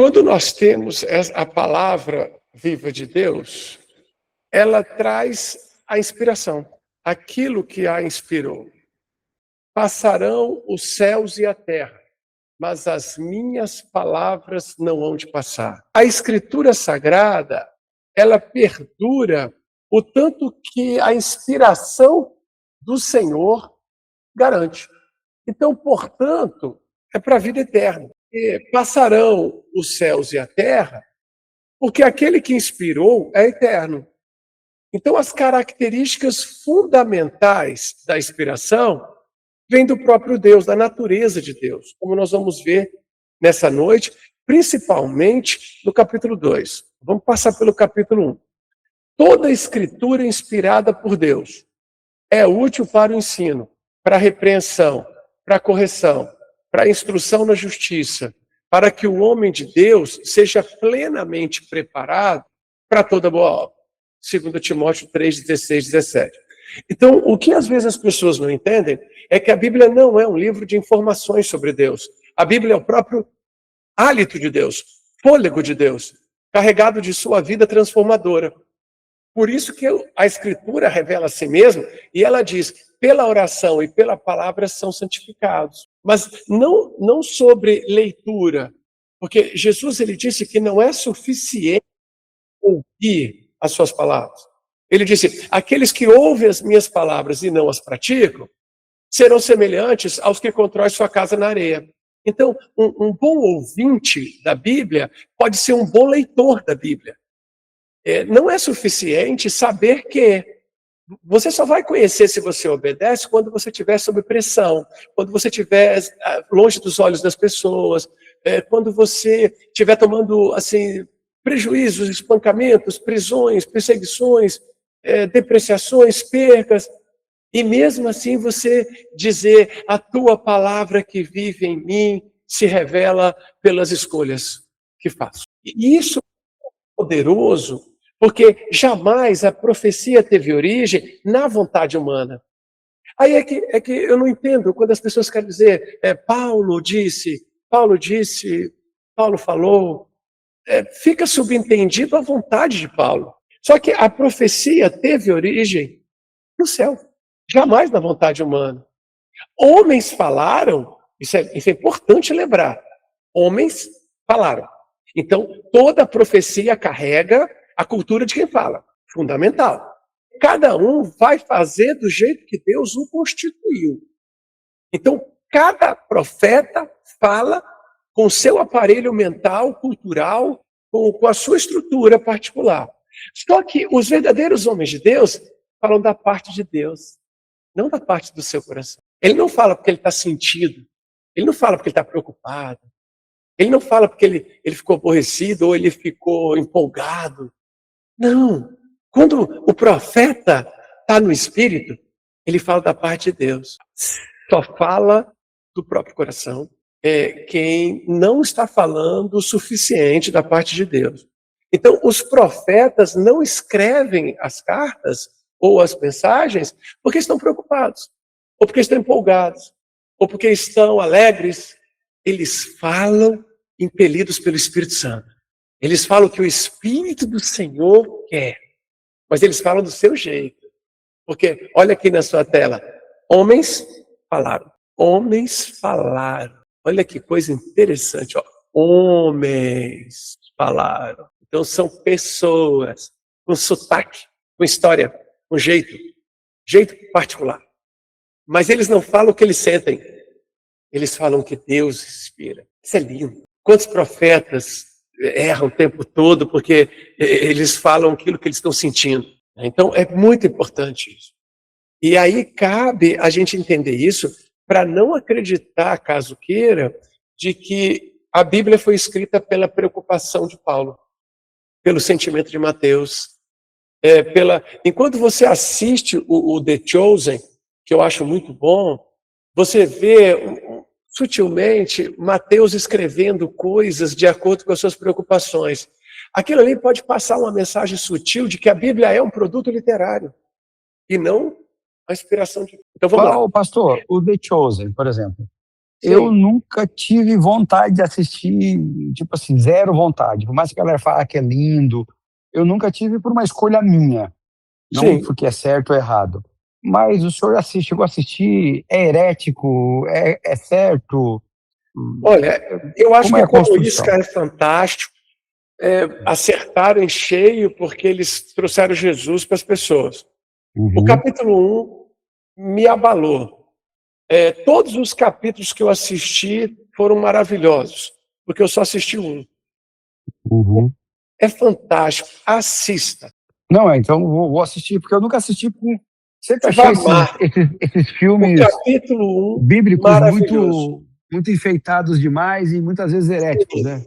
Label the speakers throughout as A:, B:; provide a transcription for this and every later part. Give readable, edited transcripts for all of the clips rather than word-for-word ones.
A: Quando nós temos a palavra viva de Deus, ela traz a inspiração, aquilo que a inspirou. Passarão os céus e a terra, mas as minhas palavras não hão de passar. A Escritura Sagrada, ela perdura o tanto que a inspiração do Senhor garante. Então, portanto, é para a vida eterna. E passarão os céus e a terra, porque aquele que inspirou é eterno. Então, as características fundamentais da inspiração vêm do próprio Deus, da natureza de Deus, como nós vamos ver nessa noite, principalmente no capítulo 2. Vamos passar pelo capítulo 1. Toda a escritura inspirada por Deus é útil para o ensino, para a repreensão, para a correção, para a instrução na justiça, para que o homem de Deus seja plenamente preparado para toda boa obra. 2 Timóteo 3, 16, 17. Então, o que às vezes as pessoas não entendem é que a Bíblia não é um livro de informações sobre Deus. A Bíblia é o próprio hálito de Deus, fôlego de Deus, carregado de sua vida transformadora. Por isso que a Escritura revela a si mesma e ela diz, pela oração e pela palavra são santificados. Mas não sobre leitura, porque Jesus ele disse que não é suficiente ouvir as suas palavras. Ele disse, aqueles que ouvem as minhas palavras e não as praticam, serão semelhantes aos que constroem sua casa na areia. Então, um bom ouvinte da Bíblia pode ser um bom leitor da Bíblia. Não é suficiente saber que você só vai conhecer se você obedece quando você estiver sob pressão, quando você estiver longe dos olhos das pessoas, quando você estiver tomando assim, prejuízos, espancamentos, prisões, perseguições, depreciações, percas, e mesmo assim você dizer, a tua palavra que vive em mim se revela pelas escolhas que faço. E isso é poderoso, porque jamais a profecia teve origem na vontade humana. Aí é que eu não entendo quando as pessoas querem dizer, Paulo disse, Paulo falou, fica subentendido a vontade de Paulo. Só que a profecia teve origem no céu, jamais na vontade humana. Homens falaram, isso é importante lembrar, homens falaram. Então, toda profecia carrega a cultura de quem fala, fundamental. Cada um vai fazer do jeito que Deus o constituiu. Então, cada profeta fala com o seu aparelho mental, cultural, com a sua estrutura particular. Só que os verdadeiros homens de Deus falam da parte de Deus, não da parte do seu coração. Ele não fala porque ele está sentido, ele não fala porque ele está preocupado, ele não fala porque ele ficou aborrecido ou ele ficou empolgado. Não. Quando o profeta está no Espírito, ele fala da parte de Deus. Só fala do próprio coração. Quem não está falando o suficiente da parte de Deus. Então, os profetas não escrevem as cartas ou as mensagens porque estão preocupados, ou porque estão empolgados, ou porque estão alegres. Eles falam impelidos pelo Espírito Santo. Eles falam o que o Espírito do Senhor quer, mas eles falam do seu jeito. Porque, olha aqui na sua tela, homens falaram. Homens falaram. Olha que coisa interessante, ó. Homens falaram. Então são pessoas com sotaque, com história, com jeito particular. Mas eles não falam o que eles sentem. Eles falam o que Deus inspira. Isso é lindo. Quantos profetas erram o tempo todo porque eles falam aquilo que eles estão sentindo. Então é muito importante isso. E aí cabe a gente entender isso para não acreditar, caso queira, de que a Bíblia foi escrita pela preocupação de Paulo, pelo sentimento de Mateus. Enquanto você assiste o The Chosen, que eu acho muito bom, você vê sutilmente Mateus escrevendo coisas de acordo com as suas preocupações. Aquilo ali pode passar uma mensagem sutil de que a Bíblia é um produto literário e não a inspiração de... Então vamos lá.
B: Pastor, o The Chosen, por exemplo, Eu
A: Sim,
B: nunca tive vontade de assistir, tipo assim, zero vontade. Por mais que a galera fale que é lindo, eu nunca tive por uma escolha minha, não
A: sim.
B: porque é certo ou errado. Mas o senhor chegou a assistir, é herético, é certo?
A: Olha, eu acho
B: Como
A: que
B: é
A: a
B: a
A: Comunisca
B: construção?
A: é fantástico. Acertaram em cheio porque eles trouxeram Jesus para as pessoas. O
B: Uhum,
A: capítulo 1 me abalou. Todos os capítulos que eu assisti foram maravilhosos, porque eu só assisti um.
B: uhum.
A: É fantástico, assista.
B: Não, então vou assistir, porque eu nunca assisti, porque sempre
A: Você vai
B: achei
A: amar.
B: esses
A: O
B: filmes
A: capítulo 1,
B: bíblicos
A: maravilhoso.
B: muito enfeitados demais e muitas vezes heréticos, né?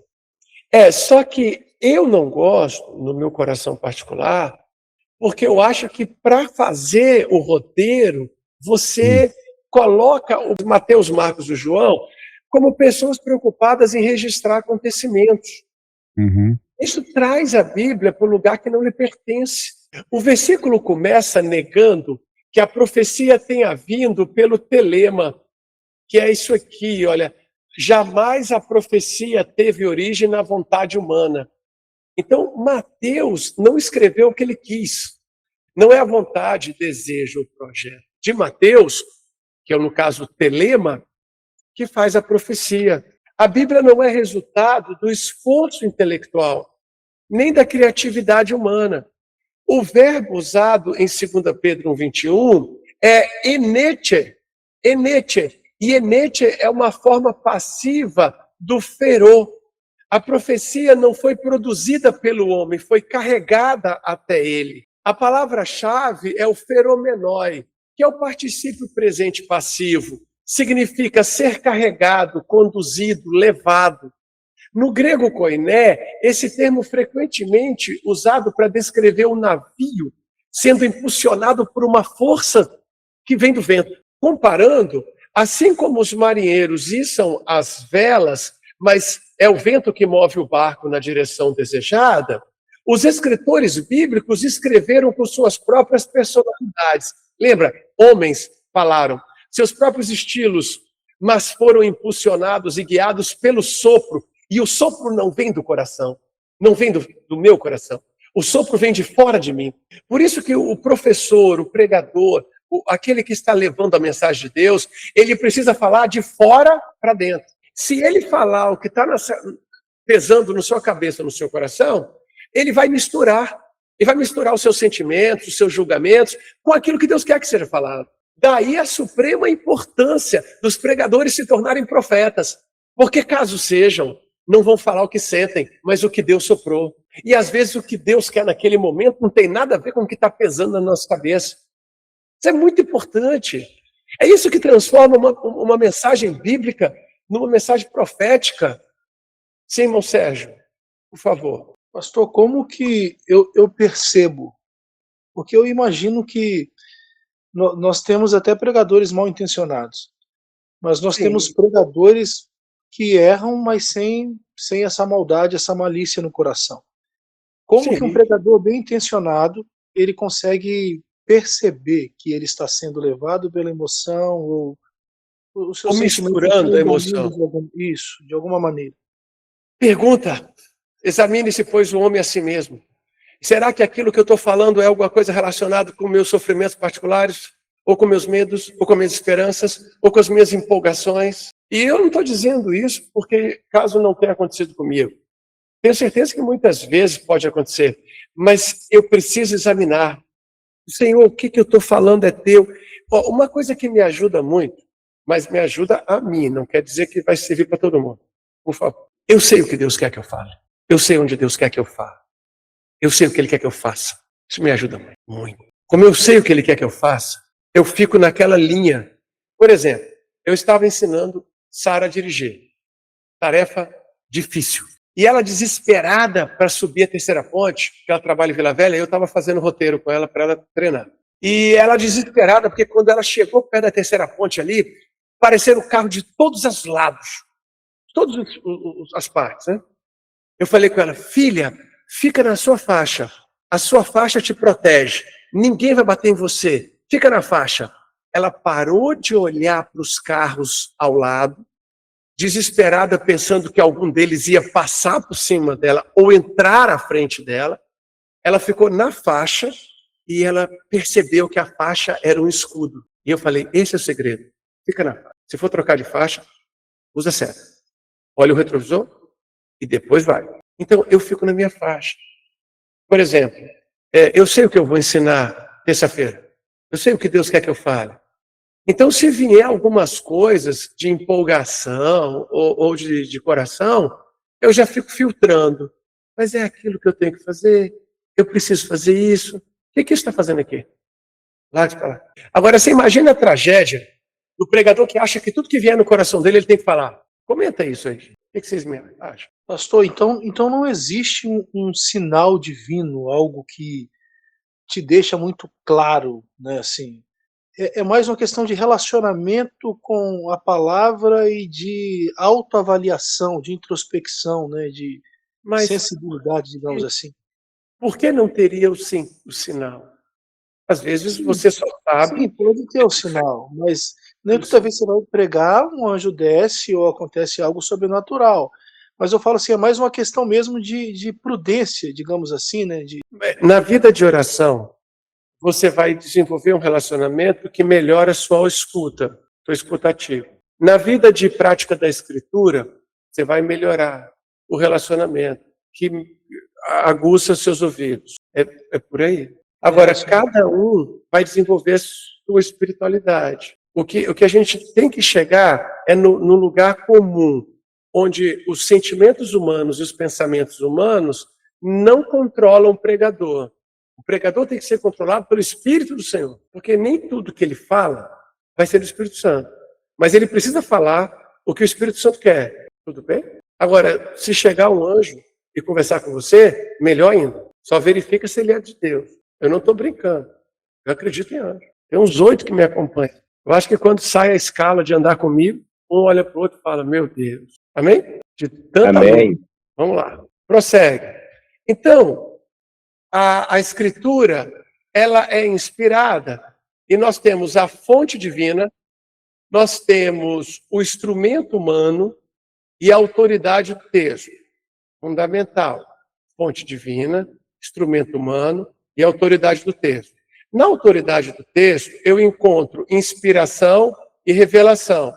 A: Só que eu não gosto, no meu coração particular, porque eu acho que para fazer o roteiro,
B: Hum,
A: você coloca o Mateus, Marcos e João como pessoas preocupadas em registrar acontecimentos.
B: uhum,
A: Isso traz a Bíblia para o lugar que não lhe pertence. O versículo começa negando que a profecia tenha vindo pelo telema, que é isso aqui, olha, jamais a profecia teve origem na vontade humana. Então, Mateus não escreveu o que ele quis. Não é a vontade, desejo ou projeto de Mateus, que é no caso o telema, que faz a profecia. A Bíblia não é resultado do esforço intelectual, nem da criatividade humana. O verbo usado em 2 Pedro 1,21 é enete, enete. E enete é uma forma passiva do ferô. A profecia não foi produzida pelo homem, foi carregada até ele. A palavra-chave é o feromenoi, que é o particípio presente passivo. Significa ser carregado, conduzido, levado. No grego koiné, esse termo frequentemente usado para descrever um navio sendo impulsionado por uma força que vem do vento. Comparando, assim como os marinheiros içam as velas, mas é o vento que move o barco na direção desejada, os escritores bíblicos escreveram com suas próprias personalidades. Lembra? Homens falaram, seus próprios estilos, mas foram impulsionados e guiados pelo sopro. E o sopro não vem do coração, não vem do meu coração. O sopro vem de fora de mim. Por isso que o professor, o pregador, aquele que está levando a mensagem de Deus, ele precisa falar de fora para dentro. Se ele falar o que está pesando na sua cabeça, no seu coração, ele vai misturar. Ele vai misturar os seus sentimentos, os seus julgamentos, com aquilo que Deus quer que seja falado. Daí a suprema importância dos pregadores se tornarem profetas. Porque caso sejam, não vão falar o que sentem, mas o que Deus soprou. E às vezes o que Deus quer naquele momento não tem nada a ver com o que está pesando na nossa cabeça. Isso é muito importante. É isso que transforma uma mensagem bíblica numa mensagem profética. Sim, irmão Sérgio, por favor.
C: Pastor, como que eu percebo? Porque eu imagino que nós temos até pregadores mal intencionados, mas nós temos
A: Sim,
C: pregadores que erram, mas sem essa maldade, essa malícia no coração. Como que um
A: sim.
C: pregador bem intencionado, ele consegue perceber que ele está sendo levado pela emoção, ou os
A: Ou
C: seus sentimentos
A: misturando a
C: foram dominados
A: emoção.
C: isso, de alguma maneira?
A: Pergunta, examine-se, pois, o homem a si mesmo. Será que aquilo que eu estou falando é alguma coisa relacionada com meus sofrimentos particulares? Ou com meus medos? Ou com minhas esperanças? Ou com as minhas empolgações? E eu não estou dizendo isso porque caso não tenha acontecido comigo. Tenho certeza que muitas vezes pode acontecer, mas eu preciso examinar. Senhor, o que eu estou falando é teu. Uma coisa que me ajuda muito, mas me ajuda a mim, não quer dizer que vai servir para todo mundo. Por favor. Eu sei o que Deus quer que eu fale. Eu sei onde Deus quer que eu fale. Eu sei o que Ele quer que eu faça. Isso me ajuda muito. Muito. Como eu sei o que Ele quer que eu faça, eu fico naquela linha. Por exemplo, eu estava ensinando Sara a dirigir. Tarefa difícil. E ela desesperada para subir a terceira ponte, que ela trabalha em Vila Velha, eu estava fazendo roteiro com ela para ela treinar. E ela desesperada, porque quando ela chegou perto da terceira ponte ali, apareceram carro de todos os lados, todas as partes, né? Eu falei com ela, filha, fica na sua faixa. A sua faixa te protege. Ninguém vai bater em você. Fica na faixa. Ela parou de olhar para os carros ao lado desesperada, pensando que algum deles ia passar por cima dela ou entrar à frente dela. Ela ficou na faixa e ela percebeu que a faixa era um escudo. E eu falei, esse é o segredo. Fica na faixa. Se for trocar de faixa, usa seta. Olha o retrovisor e depois vai. Então, eu fico na minha faixa. Por exemplo, eu sei o que eu vou ensinar terça-feira. Eu sei o que Deus quer que eu fale. Então, se vier algumas coisas de empolgação ou de coração, eu já fico filtrando. Mas é aquilo que eu tenho que fazer. Eu preciso fazer isso. O que isso está fazendo aqui? Lá de lá. Agora, você imagina a tragédia do pregador que acha que tudo que vier no coração dele, ele tem que falar. Comenta isso aí. O que vocês me acham?
C: Pastor, então não existe um sinal divino, algo que te deixa muito claro, né? Assim, é mais uma questão de relacionamento com a palavra e de autoavaliação, de introspecção, né? De
A: Mas
C: sensibilidade, digamos assim.
A: por que não teria o sinal? Às vezes
C: Sim,
A: você só sabe.
C: sim, pode ter o sinal, mas nem toda vez que você vai pregar, um anjo desce ou acontece algo sobrenatural. Mas eu falo assim, é mais uma questão mesmo de prudência, digamos assim, né?
A: Na vida de oração, você vai desenvolver um relacionamento que melhora a sua escuta, sua escutativa. Na vida de prática da escritura, você vai melhorar o relacionamento, que aguça seus ouvidos. É por aí. Agora, cada um vai desenvolver a sua espiritualidade. O que a gente tem que chegar é no lugar comum, onde os sentimentos humanos e os pensamentos humanos não controlam o pregador. O pregador tem que ser controlado pelo Espírito do Senhor, porque nem tudo que ele fala vai ser do Espírito Santo. Mas ele precisa falar o que o Espírito Santo quer. Tudo bem? Agora, se chegar um anjo e conversar com você, melhor ainda. Só verifica se ele é de Deus. Eu não estou brincando. Eu acredito em anjo. Tem uns 8 que me acompanham. Eu acho que quando sai a escala de andar comigo, um olha para o outro e fala, meu Deus. Amém? De tanta luz. Vamos lá. Prossegue. Então, a Escritura, ela é inspirada e nós temos a fonte divina, nós temos o instrumento humano e a autoridade do texto. Fundamental. Fonte divina, instrumento humano e autoridade do texto. Na autoridade do texto, eu encontro inspiração e revelação,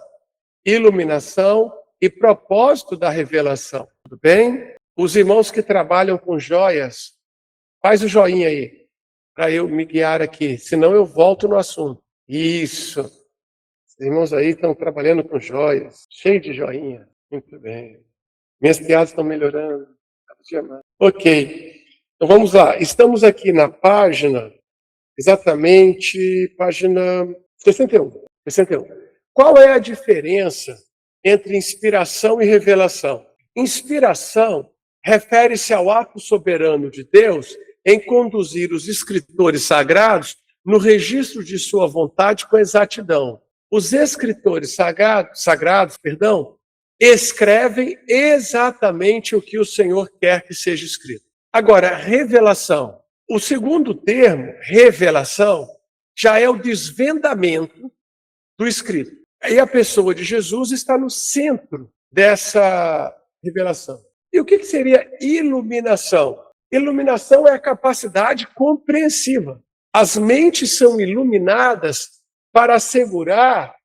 A: iluminação e propósito da revelação. Tudo bem? Os irmãos que trabalham com joias, faz o joinha aí, para eu me guiar aqui, senão eu volto no assunto. Isso. Os irmãos aí estão trabalhando com joias, cheio de joinha. Muito bem. Minhas piadas estão melhorando. Ok. Então vamos lá. Estamos aqui na página, exatamente, página 61. 61. Qual é a diferença entre inspiração e revelação? Inspiração refere-se ao ato soberano de Deus em conduzir os escritores sagrados no registro de sua vontade com exatidão. Os escritores sagrados, escrevem exatamente o que o Senhor quer que seja escrito. Agora, revelação. O segundo termo, revelação, já é o desvendamento do escrito. Aí a pessoa de Jesus está no centro dessa revelação. E o que seria iluminação? Iluminação é a capacidade compreensiva. As mentes são iluminadas para assegurar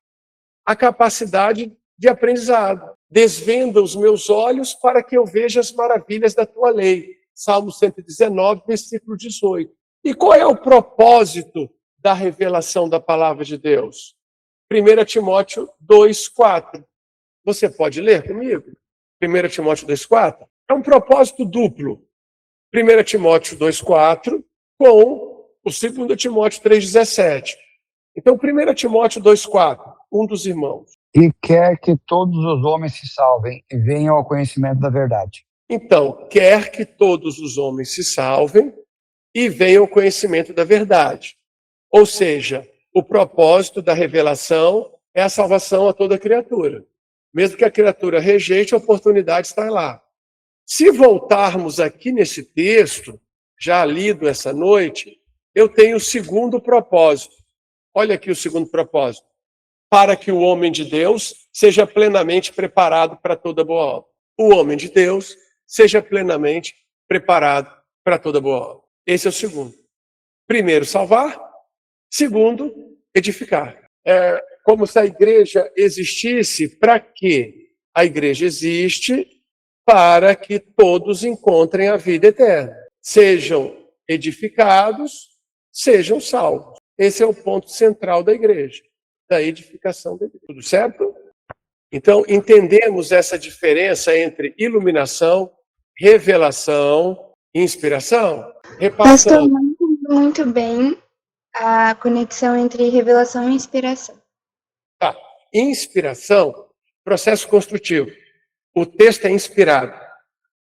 A: a capacidade de aprendizado. Desvenda os meus olhos para que eu veja as maravilhas da tua lei. Salmo 119, versículo 18. E qual é o propósito da revelação da palavra de Deus? 1 Timóteo 2,4. Você pode ler comigo? 1 Timóteo 2,4. É um propósito duplo. 1 Timóteo 2,4 com o 2 Timóteo 3,17. Então, 1 Timóteo 2,4, um dos irmãos.
B: E quer que todos os homens se salvem e venham ao conhecimento da verdade.
A: Então, quer que todos os homens se salvem e venham ao conhecimento da verdade. Ou seja, o propósito da revelação é a salvação a toda criatura. Mesmo que a criatura rejeite, a oportunidade está lá. Se voltarmos aqui nesse texto, já lido essa noite, eu tenho o segundo propósito. Olha aqui o segundo propósito. para que o homem de Deus seja plenamente preparado para toda boa obra. O homem de Deus seja plenamente preparado para toda boa obra. Esse é o segundo. Primeiro, salvar. Segundo, edificar. É como se a igreja existisse para quê? A igreja existe para que todos encontrem a vida eterna. Sejam edificados, sejam salvos. Esse é o ponto central da igreja, da edificação da igreja. Tudo certo? Então, entendemos essa diferença entre iluminação, revelação e inspiração?
D: Pastor,
A: Repassando.
D: não entendi muito bem a conexão entre revelação e inspiração.
A: Tá. Inspiração, processo construtivo. O texto é inspirado.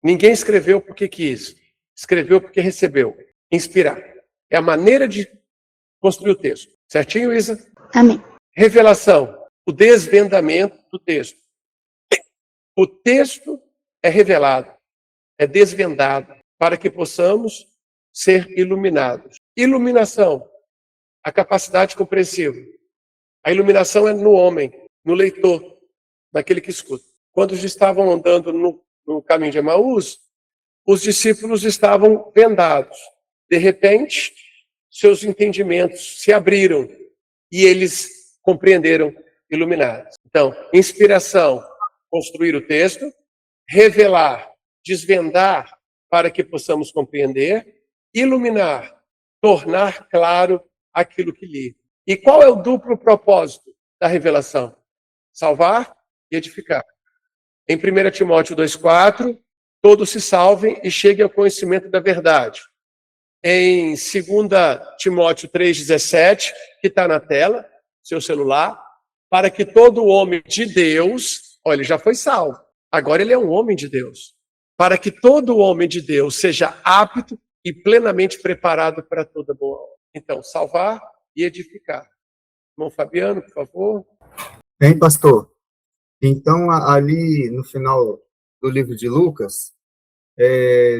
A: Ninguém escreveu porque quis. Escreveu porque recebeu. Inspirar. É a maneira de construir o texto. Certinho, Isa?
D: Amém.
A: Revelação. O desvendamento do texto. O texto é revelado, é desvendado, para que possamos ser iluminados. Iluminação. A capacidade compreensível. A iluminação é no homem, no leitor, naquele que escuta. Quando eles estavam andando no caminho de Emaús, os discípulos estavam vendados. De repente, seus entendimentos se abriram e eles compreenderam, iluminados. Então, inspiração, construir o texto, revelar, desvendar para que possamos compreender, iluminar, tornar claro aquilo que li. E qual é o duplo propósito da revelação? Salvar e edificar. Em 1 Timóteo 2,4, todos se salvem e cheguem ao conhecimento da verdade. Em 2 Timóteo 3,17, que está na tela, seu celular, para que todo homem de Deus, olha, ele já foi salvo, agora ele é um homem de Deus, para que todo homem de Deus seja apto e plenamente preparado para toda boa obra. Então, salvar e edificar. Irmão Fabiano, por favor.
E: Bem, pastor. Então, ali no final do livro de Lucas,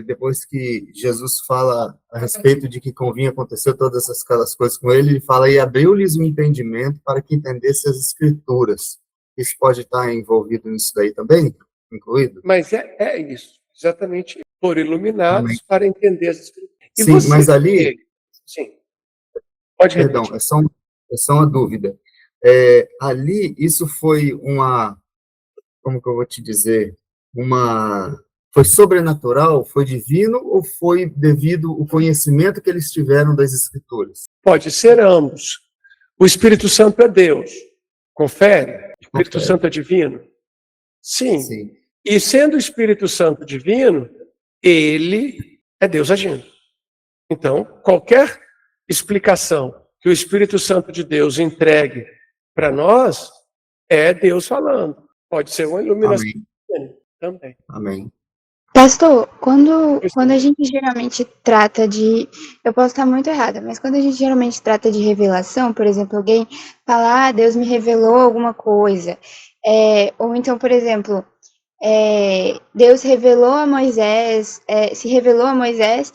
E: depois que Jesus fala a respeito de que convinha acontecer todas aquelas coisas com ele, ele fala, e abriu-lhes o entendimento para que entendesse as Escrituras. Isso pode estar envolvido nisso daí também, incluído?
A: Mas é isso, exatamente. Por iluminados. Amém. Para entender as Escrituras. E
E: sim,
A: você,
E: mas ali...
A: Sim. Pode repetir.
E: Perdão, é só uma dúvida. Ali, isso foi uma... Como que eu vou te dizer? Foi sobrenatural, foi divino, ou foi devido ao conhecimento que eles tiveram das Escrituras?
A: Pode ser ambos. O Espírito Santo é Deus. Confere? O Espírito Santo é divino? Sim.
E: Sim.
A: E sendo o Espírito Santo divino, ele é Deus agindo. Então, qualquer explicação que o Espírito Santo de Deus entregue para nós, é Deus falando. Pode ser uma iluminação também.
E: Amém.
D: Pastor, quando a gente geralmente trata de... Eu posso estar muito errada, mas quando a gente geralmente trata de revelação, por exemplo, alguém fala, Deus me revelou alguma coisa. Ou então, por exemplo, Deus revelou a Moisés, se revelou a Moisés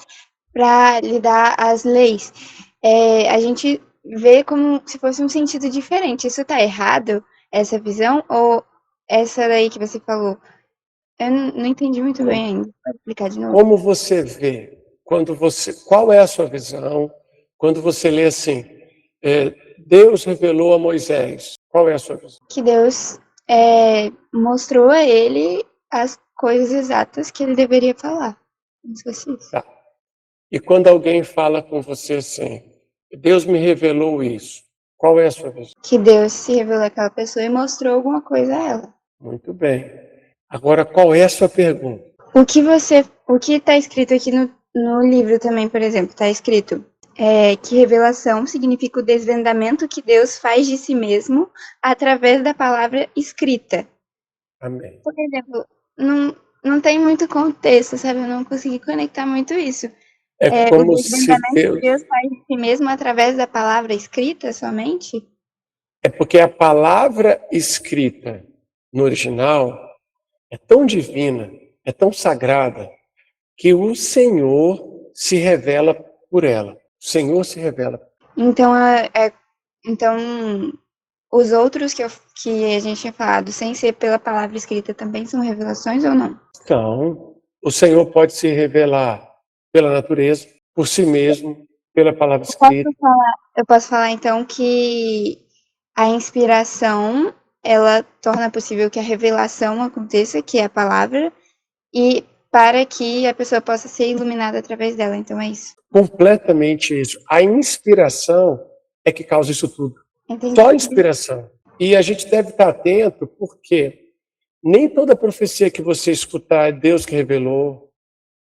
D: para lhe dar as leis. A gente vê como se fosse um sentido diferente. Isso está errado, essa visão? Ou essa daí que você falou? Eu não entendi muito bem ainda. Pode explicar de novo?
A: Como você vê, qual é a sua visão, quando você lê assim, Deus revelou a Moisés, qual é a sua visão?
D: Que Deus mostrou a ele as coisas exatas que ele deveria falar. Como se fosse isso.
A: Tá. E quando alguém fala com você assim, Deus me revelou isso, qual é a sua visão?
D: Que Deus se revelou àquela pessoa e mostrou alguma coisa a ela.
A: Muito bem. Agora, qual é a sua pergunta?
D: O que está escrito aqui no livro também, por exemplo, está escrito que revelação significa o desvendamento que Deus faz de si mesmo através da palavra escrita.
A: Amém.
D: Por exemplo, não tem muito contexto, sabe? Eu não consegui conectar muito isso.
A: Como
D: o
A: se
D: desvendamento que Deus faz de si mesmo através da palavra escrita somente?
A: É porque a palavra escrita no original é tão divina, é tão sagrada, que o Senhor se revela por ela. O Senhor se revela.
D: Então, os outros que a gente tinha falado, sem ser pela palavra escrita, também são revelações ou não?
A: Então, o Senhor pode se revelar pela natureza, por si mesmo, pela palavra escrita.
D: Eu posso falar então que a inspiração, ela torna possível que a revelação aconteça, que é a palavra, e para que a pessoa possa ser iluminada através dela. Então é isso.
A: Completamente isso. A inspiração é que causa isso tudo.
D: Entendi.
A: Só a inspiração. E a gente deve estar atento porque nem toda profecia que você escutar é Deus que revelou.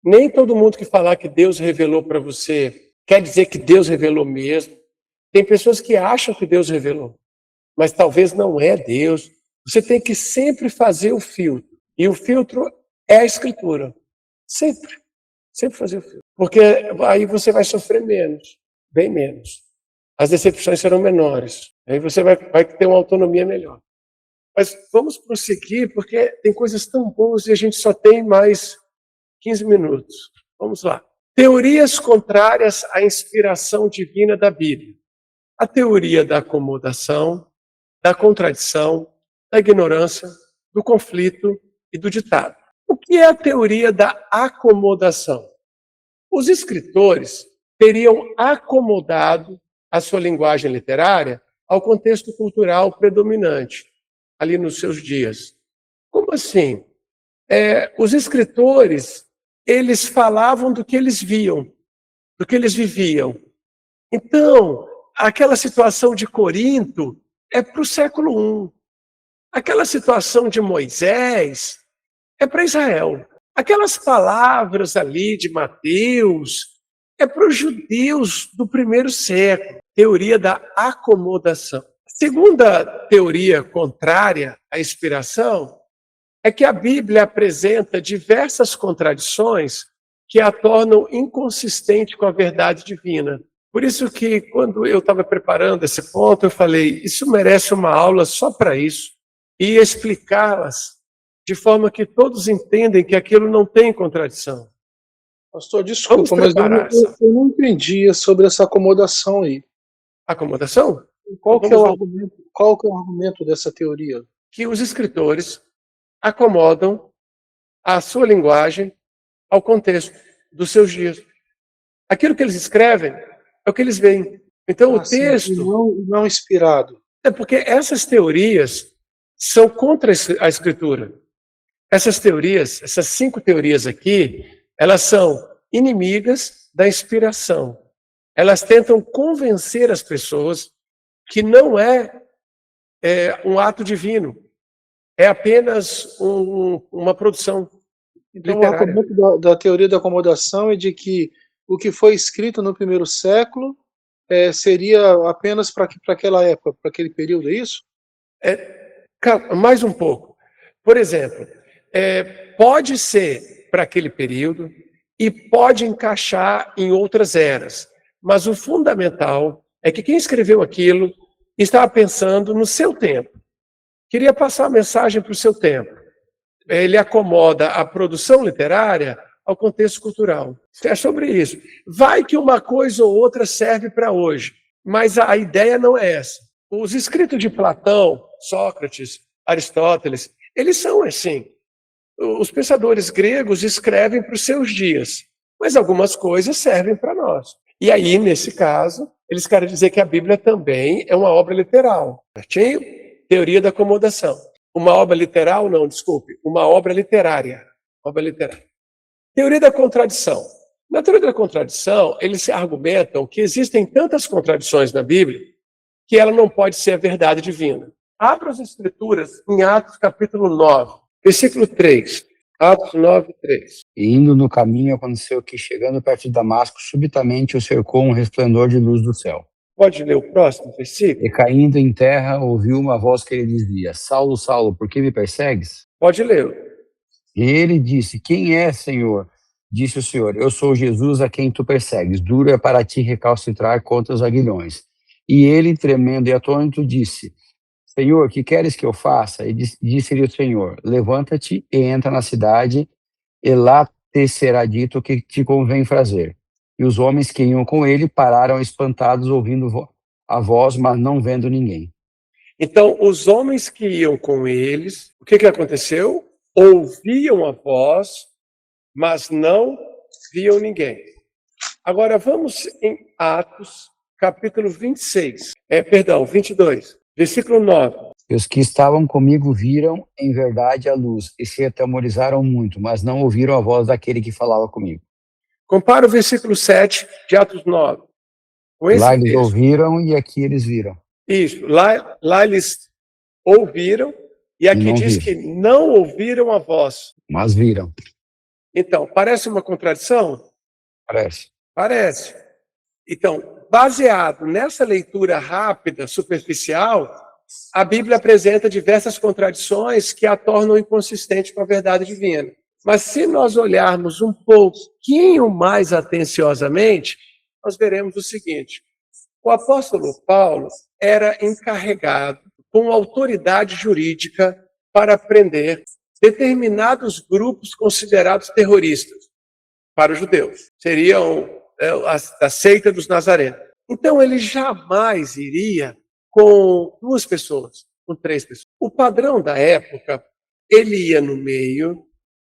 A: Nem todo mundo que falar que Deus revelou para você quer dizer que Deus revelou mesmo. Tem pessoas que acham que Deus revelou, mas talvez não é Deus. Você tem que sempre fazer o filtro. E o filtro é a Escritura. Sempre. Sempre fazer o filtro. Porque aí você vai sofrer menos, bem menos. As decepções serão menores. Aí você vai ter uma autonomia melhor. Mas vamos prosseguir, porque tem coisas tão boas e a gente só tem mais 15 minutos. Vamos lá. Teorias contrárias à inspiração divina da Bíblia. A teoria da acomodação, da contradição, da ignorância, do conflito e do ditado. O que é a teoria da acomodação? Os escritores teriam acomodado a sua linguagem literária ao contexto cultural predominante ali nos seus dias. Como assim? Os escritores, eles falavam do que eles viam, do que eles viviam. Então, aquela situação de Corinto é para o século I. Aquela situação de Moisés é para Israel. Aquelas palavras ali de Mateus é para os judeus do primeiro século. Teoria da acomodação. A segunda teoria contrária à inspiração é que a Bíblia apresenta diversas contradições que a tornam inconsistente com a verdade divina. Por isso que, quando eu estava preparando esse ponto, eu falei, isso merece uma aula só para isso, e explicá-las de forma que todos entendem que aquilo não tem contradição.
C: Pastor, desculpa, mas eu não entendi sobre essa acomodação aí.
A: Acomodação?
C: Qual que é o argumento dessa teoria?
A: Que os escritores acomodam a sua linguagem ao contexto dos seus dias. Aquilo que eles escrevem é o que eles veem. Então o texto...
C: Não inspirado.
A: É porque essas teorias são contra a Escritura. Essas teorias, essas 5 teorias aqui, elas são inimigas da inspiração. Elas tentam convencer as pessoas que não é um ato divino, é apenas uma produção
C: então,
A: literária.
C: O argumento da teoria da acomodação é de que o que foi escrito no primeiro século seria apenas para aquela época, para aquele período, é isso?
A: Mais um pouco. Por exemplo, pode ser para aquele período e pode encaixar em outras eras, mas o fundamental é que quem escreveu aquilo estava pensando no seu tempo. Queria passar a mensagem para o seu tempo. Ele acomoda a produção literária ao contexto cultural. É sobre isso. Vai que uma coisa ou outra serve para hoje, mas a ideia não é essa. Os escritos de Platão, Sócrates, Aristóteles, eles são assim. Os pensadores gregos escrevem para os seus dias, mas algumas coisas servem para nós. E aí, nesse caso, eles querem dizer que a Bíblia também é uma obra literal. Certinho? Teoria da acomodação. Uma obra literal, não, desculpe, uma obra literária. Obra literária. Teoria da contradição. Na teoria da contradição, eles argumentam que existem tantas contradições na Bíblia que ela não pode ser a verdade divina. Abra as Escrituras em Atos capítulo 9, versículo 3. Atos 9, 3.
B: E indo no caminho, aconteceu que, chegando perto de Damasco, subitamente o cercou um resplendor de luz do céu.
A: Pode ler o próximo versículo?
B: E caindo em terra, ouviu uma voz que lhe dizia: Saulo, Saulo, por que me persegues?
A: Pode ler.
B: E ele disse: Quem é, Senhor? Disse o Senhor: Eu sou Jesus a quem tu persegues. Duro é para ti recalcitrar contra os aguilhões. E ele, tremendo e atônito, disse: Senhor, que queres que eu faça? E disse-lhe o Senhor: Levanta-te e entra na cidade, e lá te será dito o que te convém fazer. E os homens que iam com ele pararam espantados, ouvindo a voz, mas não vendo ninguém.
A: Então, os homens que iam com eles, o que aconteceu? Ouviam a voz, mas não viam ninguém. Agora, vamos em Atos, capítulo 22, versículo 9.
B: E os que estavam comigo viram, em verdade, a luz, e se atemorizaram muito, mas não ouviram a voz daquele que falava comigo.
A: Compara o versículo 7 de Atos 9 com esse
B: Lá eles
A: texto.
B: ouviram e aqui eles viram.
A: Isso, lá eles ouviram, e aqui
B: não
A: diz
B: viram.
A: que não ouviram a voz.
B: Mas viram,
A: Então, parece uma contradição?
B: parece.
A: Parece. Então, baseado nessa leitura rápida, superficial, a Bíblia apresenta diversas contradições que a tornam inconsistente com a verdade divina. Mas se nós olharmos um pouquinho mais atenciosamente, nós veremos o seguinte: o apóstolo Paulo era encarregado, com autoridade jurídica, para prender determinados grupos considerados terroristas para os judeus. Seriam a seita dos nazarenos. Então ele jamais iria com 2 pessoas, com 3 pessoas. O padrão da época, ele ia no meio,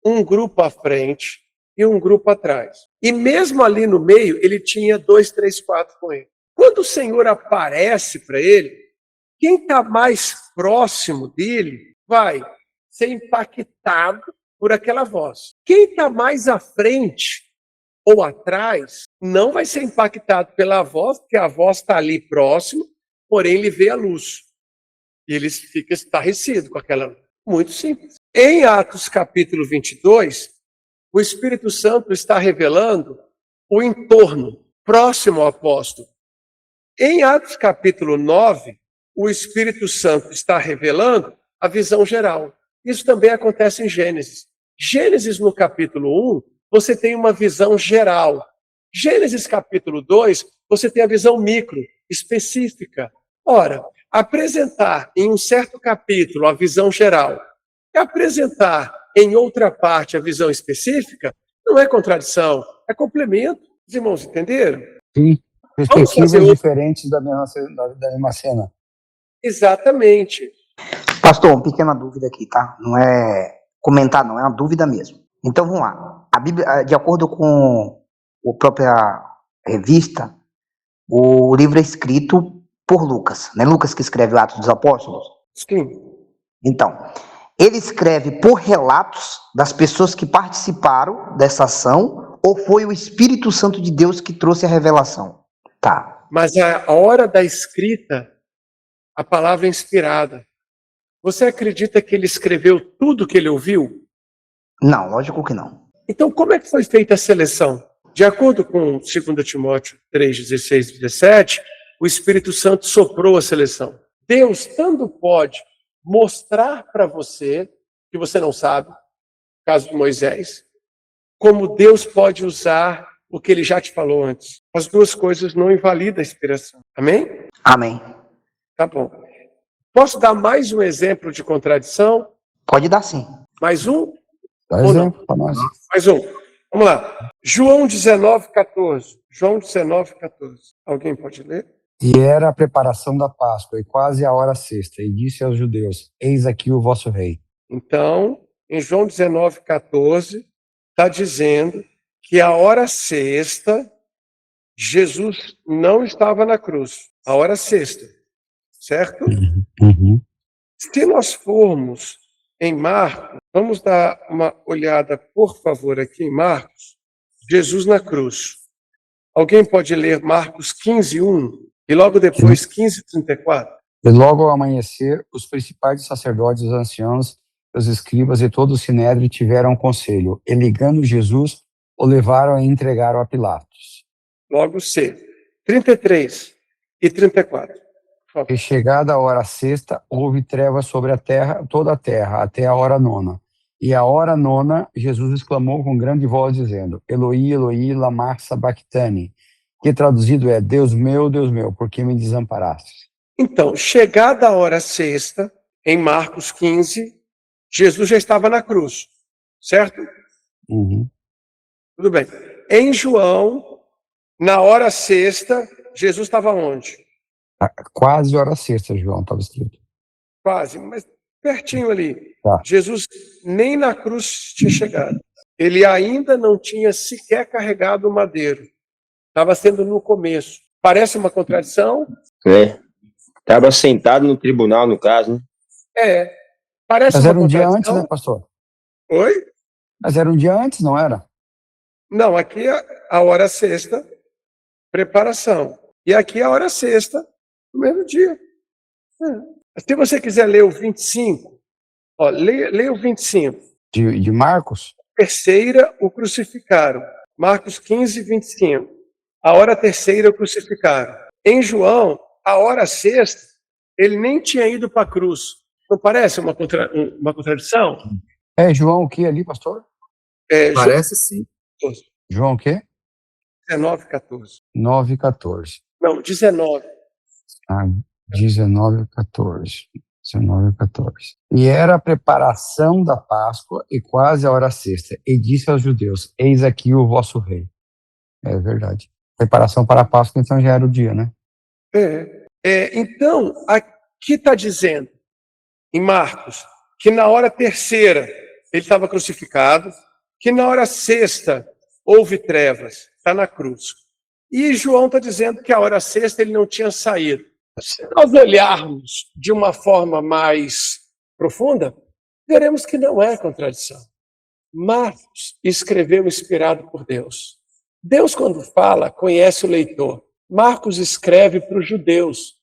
A: um grupo à frente e um grupo atrás. E mesmo ali no meio, ele tinha 2, 3, 4 com ele. Quando o Senhor aparece para ele, quem está mais próximo dele vai ser impactado por aquela voz. Quem está mais à frente ou atrás não vai ser impactado pela voz, porque a voz está ali próximo, porém ele vê a luz. E ele fica estarrecido com aquela luz. Muito simples. Em Atos capítulo 22, o Espírito Santo está revelando o entorno próximo ao apóstolo. Em Atos capítulo 9, o Espírito Santo está revelando a visão geral. Isso também acontece em Gênesis. Gênesis no capítulo 1, você tem uma visão geral. Gênesis capítulo 2, você tem a visão micro, específica. Ora, apresentar em um certo capítulo a visão geral e apresentar em outra parte a visão específica não é contradição, é complemento. Os irmãos entenderam?
B: Sim,
A: Vamos fazer
B: perspectivas diferentes da mesma cena.
A: Exatamente.
F: Pastor, uma pequena dúvida aqui, tá? Não é comentar, não, é uma dúvida mesmo. Então vamos lá. A Bíblia, de acordo com a própria revista, o livro é escrito por Lucas, né? Lucas que escreve o Atos dos Apóstolos.
A: Sim.
F: Então, ele escreve por relatos das pessoas que participaram dessa ação, ou foi o Espírito Santo de Deus que trouxe a revelação? Tá.
A: Mas a hora da escrita, a palavra é inspirada. Você acredita que ele escreveu tudo que ele ouviu?
F: Não, lógico que não.
A: Então, como é que foi feita a seleção? De acordo com 2 Timóteo 3, 16 e 17, o Espírito Santo soprou a seleção. Deus tanto pode mostrar para você, que você não sabe, caso de Moisés, como Deus pode usar o que ele já te falou antes. As duas coisas não invalidam a inspiração. Amém?
F: Amém.
A: Tá bom. Posso dar mais um exemplo de contradição?
F: Pode dar sim.
A: Mais um?
B: Dá
A: Ou não?
B: exemplo para nós.
A: Mais um. Vamos lá. João 19, 14. João 19, 14. Alguém pode ler?
B: E era a preparação da Páscoa, e quase a hora sexta, e disse aos judeus: Eis aqui o vosso rei.
A: Então, em João 19, 14, está dizendo que a hora sexta, Jesus não estava na cruz. A hora sexta. Certo?
B: Uhum.
A: Se nós formos em Marcos, vamos dar uma olhada, por favor, aqui em Marcos. Jesus na cruz. Alguém pode ler Marcos 15, 1 e logo depois 15, 34?
B: E logo ao amanhecer, os principais sacerdotes, os anciãos, os escribas e todo o sinédrio tiveram conselho, e ligando Jesus, o levaram e entregaram a Pilatos.
A: Logo C. 33 e 34.
B: E chegada a hora sexta, houve trevas sobre a terra, toda a terra, até a hora nona. E a hora nona, Jesus exclamou com grande voz, dizendo: Eloi, Eloi, lama sabachthani, que traduzido é: Deus meu, por que me desamparaste?
A: Então, chegada a hora sexta, em Marcos 15, Jesus já estava na cruz, certo?
B: Uhum.
A: Tudo bem. Em João, na hora sexta, Jesus estava onde?
B: Quase hora sexta, João, estava escrito.
A: quase, mas pertinho ali.
B: Tá.
A: Jesus nem na cruz tinha chegado. Ele ainda não tinha sequer carregado o madeiro. Estava sendo no começo. Parece uma contradição?
G: Estava sentado no tribunal, no caso, né?
A: Parece
B: Mas
A: uma
B: era um dia
A: contradição.
B: antes, né, pastor?
A: Oi?
B: Mas era um dia antes, não era?
A: Não, aqui a hora sexta, preparação. E aqui a hora sexta, no mesmo dia. Se você quiser ler o 25, ó, leia o 25.
B: De Marcos?
A: Terceira o crucificaram. Marcos 15, 25. A hora terceira o crucificaram. Em João, a hora sexta, ele nem tinha ido para a cruz. Não parece uma contradição?
B: É João o que ali, pastor?
E: Parece sim.
B: João o quê?
A: 19, 14.
B: 9, 14.
A: Não, 19.
B: 19, 14. 19, 14. E era a preparação da Páscoa e quase a hora sexta. E disse aos judeus, eis aqui o vosso rei. É verdade. Preparação para a Páscoa, então já era o dia, né?
A: Então, aqui está dizendo, em Marcos, que na hora terceira ele estava crucificado, que na hora sexta houve trevas, está na cruz. E João está dizendo que a hora sexta ele não tinha saído. Se nós olharmos de uma forma mais profunda, veremos que não é contradição. Marcos escreveu inspirado por Deus. Deus, quando fala, conhece o leitor. Marcos escreve para os judeus.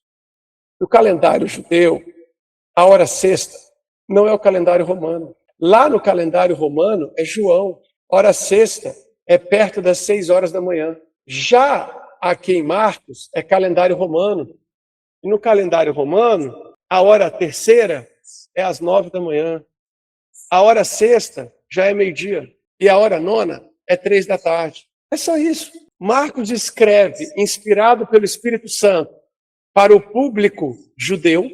A: O calendário judeu, a hora sexta, não é o calendário romano. Lá no calendário romano é João. Hora sexta é perto das 6 horas da manhã. Já aqui em Marcos é calendário romano. E no calendário romano, a hora terceira é às 9 da manhã. A hora sexta já é meio-dia. E a hora nona é 3 da tarde. É só isso. Marcos escreve, inspirado pelo Espírito Santo, para o público judeu.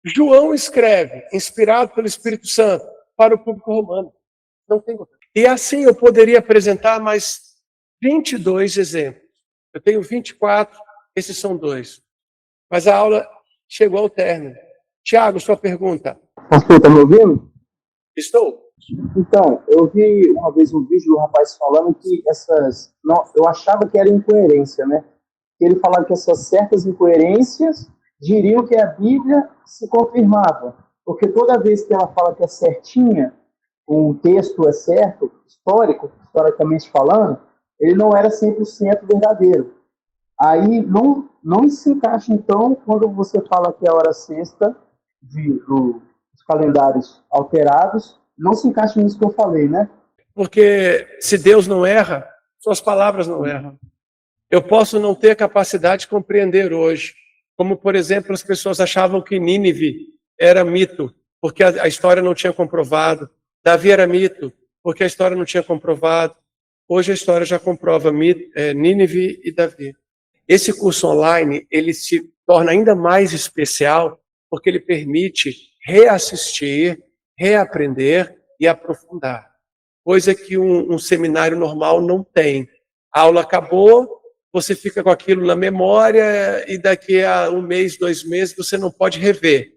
A: João escreve, inspirado pelo Espírito Santo, para o público romano. Não tem outra. E assim eu poderia apresentar mais 22 exemplos. Eu tenho 24, esses são 2. Mas a aula chegou ao término. Tiago, sua pergunta.
H: Pastor, está me ouvindo?
A: Estou.
H: Então, eu vi uma vez um vídeo do rapaz falando que eu achava que era incoerência, né? Ele falava que essas certas incoerências diriam que a Bíblia se confirmava. Porque toda vez que ela fala que é certinha, um texto é certo, historicamente falando, ele não era 100% verdadeiro. Aí não se encaixa, então, quando você fala que é a hora sexta, dos calendários alterados, não se encaixa nisso que eu falei, né?
A: Porque se Deus não erra, suas palavras não erram. Eu posso não ter capacidade de compreender hoje, como, por exemplo, as pessoas achavam que Nínive era mito, porque a história não tinha comprovado. Davi era mito, porque a história não tinha comprovado. Hoje a história já comprova Nínive e Davi. Esse curso online, ele se torna ainda mais especial, porque ele permite reassistir, reaprender e aprofundar. Coisa que um seminário normal não tem. A aula acabou, você fica com aquilo na memória e daqui a 1 mês, 2 meses, você não pode rever.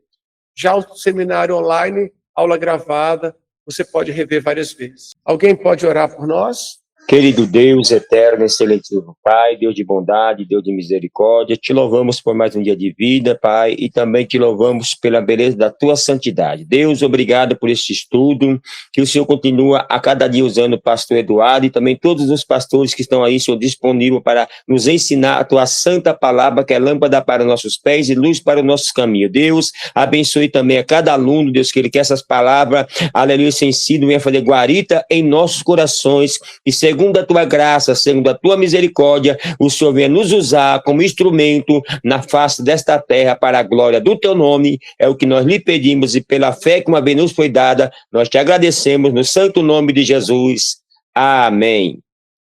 A: Já o seminário online, aula gravada, você pode rever várias vezes. Alguém pode orar por nós?
G: Querido Deus, eterno, excelentíssimo Pai, Deus de bondade, Deus de misericórdia, te louvamos por mais um dia de vida, Pai, e também te louvamos pela beleza da tua santidade. Deus, obrigado por este estudo, que o Senhor continua a cada dia usando o pastor Eduardo e também todos os pastores que estão aí, Senhor, disponível para nos ensinar a tua santa palavra, que é lâmpada para nossos pés e luz para os nossos caminhos. Deus, abençoe também a cada aluno, Deus, que essas palavras, aleluia, sem sido, venha fazer guarita em nossos corações e segundo a tua graça, segundo a tua misericórdia, o Senhor venha nos usar como instrumento na face desta terra para a glória do teu nome, é o que nós lhe pedimos e pela fé que uma vez nos foi dada, nós te agradecemos no santo nome de Jesus. Amém.